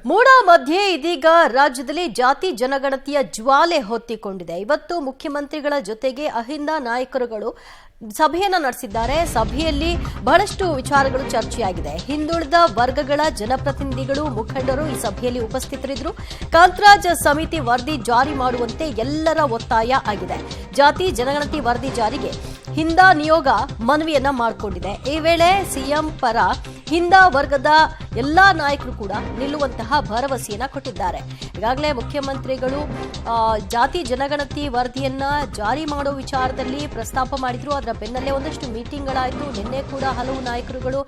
ಮೂಡ ಮಧ್ಯೆ ಇದೀಗ ರಾಜ್ಯದಲ್ಲಿ ಜಾತಿ ಜನಗಣತಿಯ ಜ್ವಾಲೆ ಹೊತ್ತಿಕೊಂಡಿದೆ. ಇವತ್ತು ಮುಖ್ಯಮಂತ್ರಿಗಳ ಜೊತೆಗೆ ಅಹಿಂದ ನಾಯಕರುಗಳು ಸಭೆಯನ್ನ ನಡೆಸಿದ್ದಾರೆ. ಸಭೆಯಲ್ಲಿ ಬಹಳಷ್ಟು ವಿಚಾರಗಳು ಚರ್ಚೆಯಾಗಿದೆ. ಹಿಂದುಳಿದ ವರ್ಗಗಳ ಜನಪ್ರತಿನಿಧಿಗಳು ಮುಖಂಡರು ಈ ಸಭೆಯಲ್ಲಿ ಉಪಸ್ಥಿತರಿದ್ದರು. ಕಾಂತರಾಜ್ ಸಮಿತಿ ವರದಿ ಜಾರಿ ಮಾಡುವಂತೆ ಎಲ್ಲರ ಒತ್ತಾಯ ಆಗಿದೆ. ಜಾತಿ ಜನಗಣತಿ ವರದಿ ಜಾರಿಗೆ ಹಿಂದ ನಿಯೋಗ ಮನವಿಯನ್ನ ಮಾಡಿಕೊಂಡಿದೆ. ಈ ವೇಳೆ ಸಿಎಂ ಪರ ಹಿಂದ ವರ್ಗದ ಎಲ್ಲಾ ನಾಯಕರು ಕೂಡ ನಿಲ್ಲುವಂತಹ ಭರವಸೆಯನ್ನ ಕೊಟ್ಟಿದ್ದಾರೆ. ಈಗಾಗಲೇ ಮುಖ್ಯಮಂತ್ರಿಗಳು ಜಾತಿ ಜನಗಣತಿ ವರದಿಯನ್ನ ಜಾರಿ ಮಾಡೋ ವಿಚಾರದಲ್ಲಿ ಪ್ರಸ್ತಾಪ ಮಾಡಿದ್ರು. ಅದರ ಬೆನ್ನಲ್ಲೇ ಒಂದಷ್ಟು ಮೀಟಿಂಗ್ಗಳಾಯಿತು. ನಿನ್ನೆ ಕೂಡ ಹಲವು ನಾಯಕರುಗಳು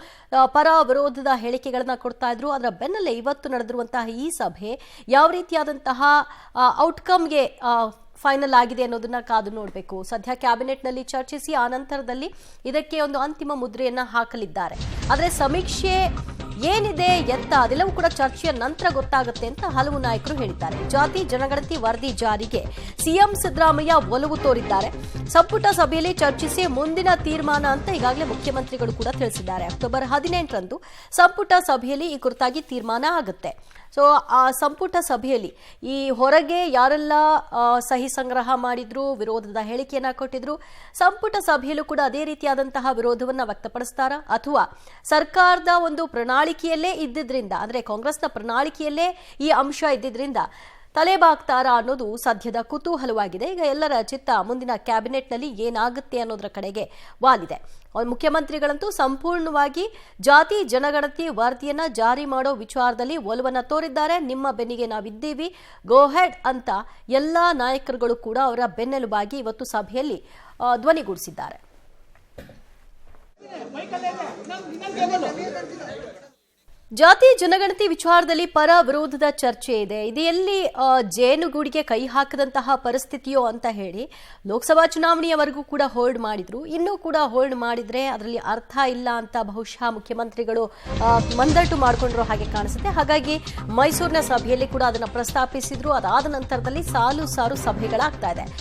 ಪರ ವಿರೋಧದ ಹೇಳಿಕೆಗಳನ್ನ ಕೊಡ್ತಾ ಇದ್ರು. ಅದರ ಬೆನ್ನಲ್ಲೇ ಇವತ್ತು ನಡೆದಿರುವಂತಹ ಈ ಸಭೆ ಯಾವ ರೀತಿಯಾದಂತಹ ಔಟ್ಕಮ್ಗೆ ಫೈನಲ್ ಆಗಿದೆ ಅನ್ನೋದನ್ನ ಕಾದು ನೋಡಬೇಕು. ಸದ್ಯ ಕ್ಯಾಬಿನೆಟ್ನಲ್ಲಿ ಚರ್ಚಿಸಿ ಆ ನಂತರದಲ್ಲಿ ಇದಕ್ಕೆ ಒಂದು ಅಂತಿಮ ಮುದ್ರೆಯನ್ನ ಹಾಕಲಿದ್ದಾರೆ. ಆದರೆ ಸಮೀಕ್ಷೆ ಏನಿದೆ ಎತ್ತ ಅದೆಲ್ಲವೂ ಕೂಡ ಚರ್ಚೆಯ ನಂತರ ಗೊತ್ತಾಗುತ್ತೆ ಅಂತ ಹಲವು ನಾಯಕರು ಹೇಳಿದ್ದಾರೆ. ಜಾತಿ ಜನಗಣತಿ ವರದಿ ಜಾರಿಗೆ ಸಿಎಂ ಸಿದ್ದರಾಮಯ್ಯ ಒಲವು ತೋರಿದ್ದಾರೆ. ಸಂಪುಟ ಸಭೆಯಲ್ಲಿ ಚರ್ಚಿಸಿ ಮುಂದಿನ ತೀರ್ಮಾನ ಅಂತ ಈಗಾಗಲೇ ಮುಖ್ಯಮಂತ್ರಿಗಳು ಕೂಡ ತಿಳಿಸಿದ್ದಾರೆ. ಅಕ್ಟೋಬರ್ 18ರಂದು ಸಂಪುಟ ಸಭೆಯಲ್ಲಿ ಈ ಕುರಿತಾಗಿ ತೀರ್ಮಾನ ಆಗುತ್ತೆ. ಸೊ ಆ ಸಂಪುಟ ಸಭೆಯಲ್ಲಿ ಈ ಹೊರಗೆ ಯಾರೆಲ್ಲ ಸಹಿ ಸಂಗ್ರಹ ಮಾಡಿದ್ರು, ವಿರೋಧದ ಹೇಳಿಕೆಯನ್ನ ಕೊಟ್ಟಿದ್ರು, ಸಂಪುಟ ಸಭೆಯಲ್ಲೂ ಕೂಡ ಅದೇ ರೀತಿಯಾದಂತಹ ವಿರೋಧವನ್ನ ವ್ಯಕ್ತಪಡಿಸ್ತಾರಾ ಅಥವಾ ಸರ್ಕಾರದ ಒಂದು ಪ್ರಣಾಳಿಕೆಯಲ್ಲೇ ಇದ್ದಿದ್ರಿಂದ, ಅಂದ್ರೆ ಕಾಂಗ್ರೆಸ್ನ ಪ್ರಣಾಳಿಕೆಯಲ್ಲೇ ಈ ಅಂಶ ಇದ್ದಿದ್ರಿಂದ ತಲೆಬಾಗ್ತಾರಾ ಅನ್ನೋದು ಸದ್ಯದ ಕುತೂಹಲವಾಗಿದೆ. ಈಗ ಎಲ್ಲರ ಚಿತ್ತ ಮುಂದಿನ ಕ್ಯಾಬಿನೆಟ್ನಲ್ಲಿ ಏನಾಗುತ್ತೆ ಅನ್ನೋದರ ಕಡೆಗೆ ವಾಲಿದೆ. ಮುಖ್ಯಮಂತ್ರಿಗಳಂತೂ ಸಂಪೂರ್ಣವಾಗಿ ಜಾತಿ ಜನಗಣತಿ ವರದಿಯನ್ನ ಜಾರಿ ಮಾಡೋ ವಿಚಾರದಲ್ಲಿ ಒಲವನ್ನ ತೋರಿದ್ದಾರೆ. ನಿಮ್ಮ ಬೆನ್ನಿಗೆ ನಾವಿದ್ದೀವಿ, ಗೋ ಹೆಡ್ ಅಂತ ಎಲ್ಲಾ ನಾಯಕರುಗಳು ಕೂಡ ಅವರ ಬೆನ್ನೆಲುಬಾಗಿ ಇವತ್ತು ಸಭೆಯಲ್ಲಿ ಧ್ವನಿಗೂಡಿಸಿದ್ದಾರೆ. ಜಾತಿ ಜನಗಣತಿ ವಿಚಾರದಲ್ಲಿ ಪರ ವಿರೋಧದ ಚರ್ಚೆ ಇದೆ. ಇದು ಎಲ್ಲಿ ಜೇನುಗೂಡಿಗೆ ಕೈ ಹಾಕದಂತಹ ಪರಿಸ್ಥಿತಿಯೋ ಅಂತ ಹೇಳಿ ಲೋಕಸಭಾ ಚುನಾವಣೆಯವರೆಗೂ ಕೂಡ ಹೋಲ್ಡ್ ಮಾಡಿದ್ರು. ಇನ್ನೂ ಕೂಡ ಹೋಲ್ಡ್ ಮಾಡಿದ್ರೆ ಅದರಲ್ಲಿ ಅರ್ಥ ಇಲ್ಲ ಅಂತ ಬಹುಶಃ ಮುಖ್ಯಮಂತ್ರಿಗಳು ಮಂದಟ್ಟು ಮಾಡಿಕೊಂಡಿರೋ ಹಾಗೆ ಕಾಣಿಸುತ್ತೆ. ಹಾಗಾಗಿ ಮೈಸೂರಿನ ಸಭೆಯಲ್ಲಿ ಕೂಡ ಅದನ್ನು ಪ್ರಸ್ತಾಪಿಸಿದ್ರು. ಅದಾದ ನಂತರದಲ್ಲಿ ಸಾಲು ಸಭೆಗಳಾಗ್ತಾ ಇದೆ.